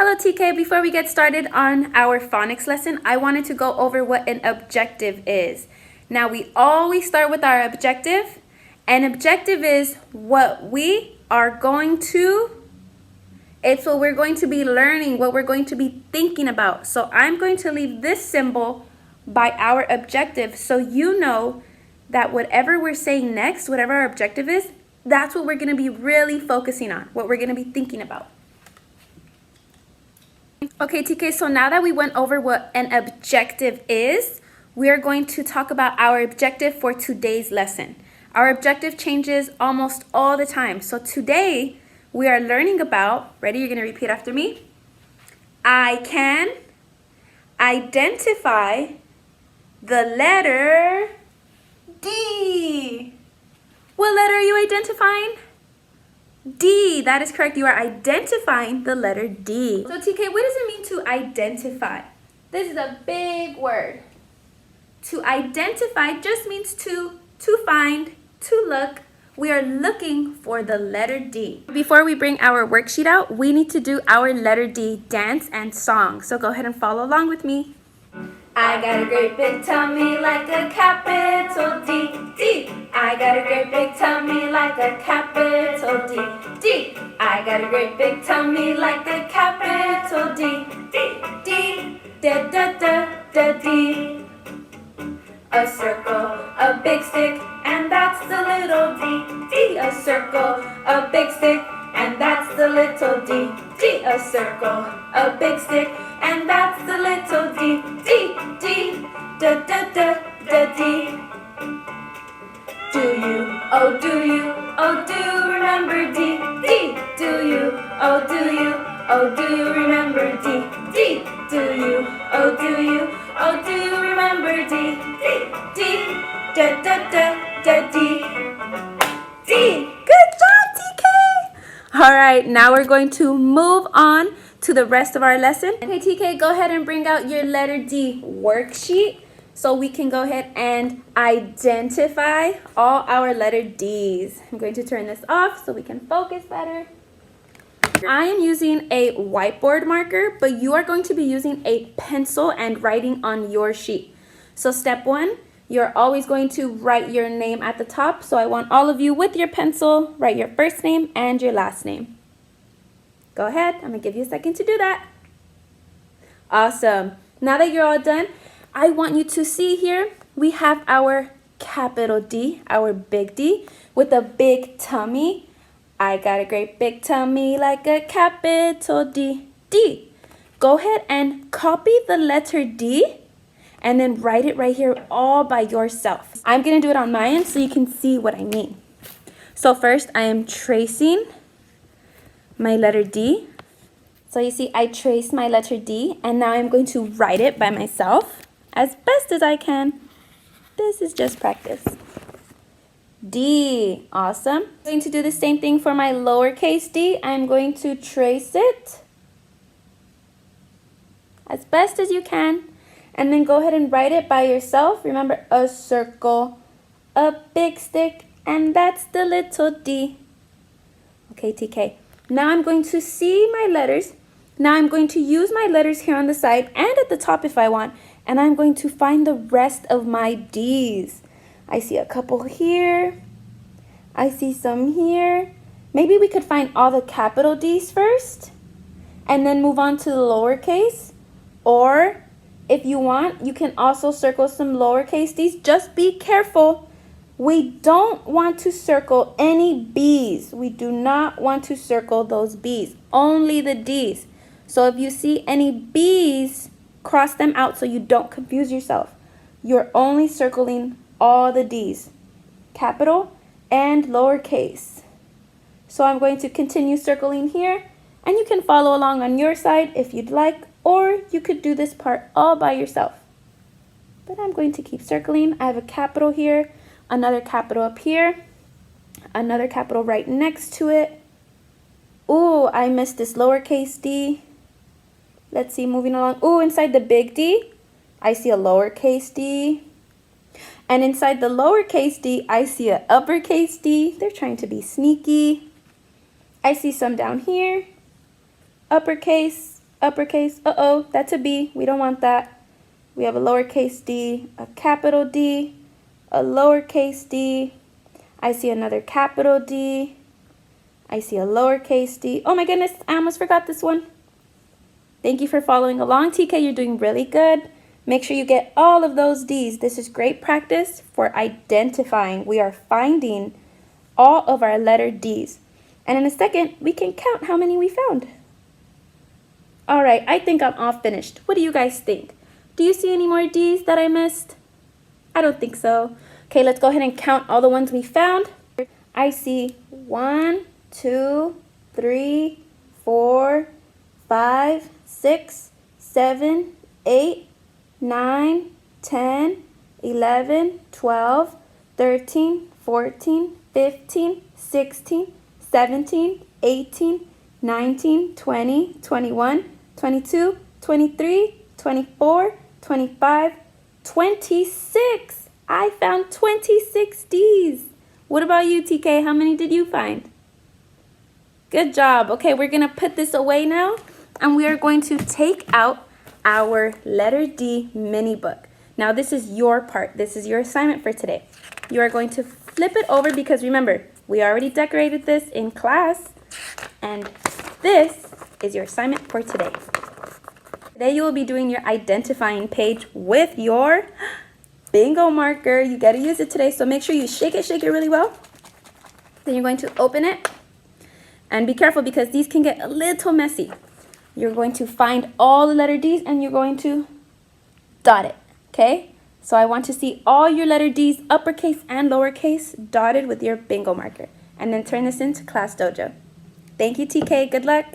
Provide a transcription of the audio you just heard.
Hello TK, before we get started on our phonics lesson, I wanted to go over what an objective is. Now we always start with our objective. An objective is what we are going to, it's what we're going to be learning, what we're going to be thinking about. So I'm going to leave this symbol by our objective so you know that whatever we're saying next, whatever our objective is, that's what we're going to be really focusing on, what we're going to be thinking about. Okay, TK, so now that we went over what an objective is, we are going to talk about our objective for today's lesson. Our objective changes almost all the time. So today, we are learning about, ready, you're going to repeat after me. I can identify the letter D. What letter are you identifying? D, that is correct. You are identifying the letter D. So TK, what does it mean to identify? This is a big word. To identify just means to find, to look. We are looking for the letter D. Before we bring our worksheet out, we need to do our letter D dance and song. So go ahead and follow along with me. I got a great big tummy like a capital D, D. I got a great big tummy like a capital D, D. I got a great big tummy like a capital D, D, D, da da da da D. A circle, a big stick, and that's the little D, D. A circle, a big stick, and that's the little D, D. A circle, a big stick, and that's the little D, D, D, da da da da D. Do you, oh do you remember D, D? Do you, oh do you remember D, D? Do you, oh do you remember D, D, D, da da da da D, D. Good job, TK! All right, now we're going to move on to the rest of our lesson. Okay, TK, go ahead and bring out your letter D worksheet so we can go ahead and identify all our letter Ds. I'm going to turn this off so we can focus better. I am using a whiteboard marker, but you are going to be using a pencil and writing on your sheet. So step one, you're always going to write your name at the top. So I want all of you with your pencil, write your first name and your last name. Go ahead, I'm gonna give you a second to do that. Awesome. Now that you're all done, I want you to see here, we have our capital D, our big D, with a big tummy. I got a great big tummy like a capital D, D. Go ahead and copy the letter D and then write it right here all by yourself. I'm gonna do it on my end so you can see what I mean. So first, I am tracing my letter D. So you see, I traced my letter D, and now I'm going to write it by myself as best as I can. This is just practice. D, awesome. I'm going to do the same thing for my lowercase d. I'm going to trace it as best as you can, and then go ahead and write it by yourself. Remember, a circle, a big stick, and that's the little D. Okay, TK. Now I'm going to see my letters. Now I'm going to use my letters here on the side and at the top if I want. And I'm going to find the rest of my D's. I see a couple here. I see some here. Maybe we could find all the capital D's first and then move on to the lowercase. Or if you want, you can also circle some lowercase D's. Just be careful. We don't want to circle any B's. We do not want to circle those B's, only the D's. So if you see any B's, cross them out so you don't confuse yourself. You're only circling all the D's, capital and lowercase. So I'm going to continue circling here, and you can follow along on your side if you'd like, or you could do this part all by yourself. But I'm going to keep circling. I have a capital here, another capital up here, another capital right next to it. Ooh, I missed this lowercase d. Let's see, moving along. Ooh, inside the big D, I see a lowercase d. And inside the lowercase d, I see an uppercase D. They're trying to be sneaky. I see some down here, uppercase, uppercase. Uh-oh, that's a B. We don't want that. We have a lowercase d, a capital D, a lowercase d. I see another capital D. I see a lowercase d. Oh my goodness, I almost forgot this one. Thank you for following along, TK. You're doing really good. Make sure you get all of those D's. This is great practice for identifying. We are finding all of our letter D's. And in a second, we can count how many we found. All right, I think I'm all finished. What do you guys think? Do you see any more D's that I missed? I don't think so. Okay, let's go ahead and count all the ones we found. I see 1, 2, 3, 4, 5, 6, 7, 8, 9, 10, 11, 12, 13, 14, 15, 16, 17, 18, 19, 20, 21, 22, 23, 24, 25, 26. I found 26 D's. What about you, TK? How many did you find? Good job. Okay, we're going to put this away now, and we are going to take out our letter D mini book. Now, this is your part. This is your assignment for today. You are going to flip it over because remember, we already decorated this in class, and this is your assignment for today. Today, you will be doing your identifying page with your bingo marker. You got to use it today, so make sure you shake it really well. Then you're going to open it, and be careful because these can get a little messy. You're going to find all the letter D's and you're going to dot it, okay? So I want to see all your letter D's, uppercase and lowercase, dotted with your bingo marker. And then turn this into Class Dojo. Thank you, TK. Good luck.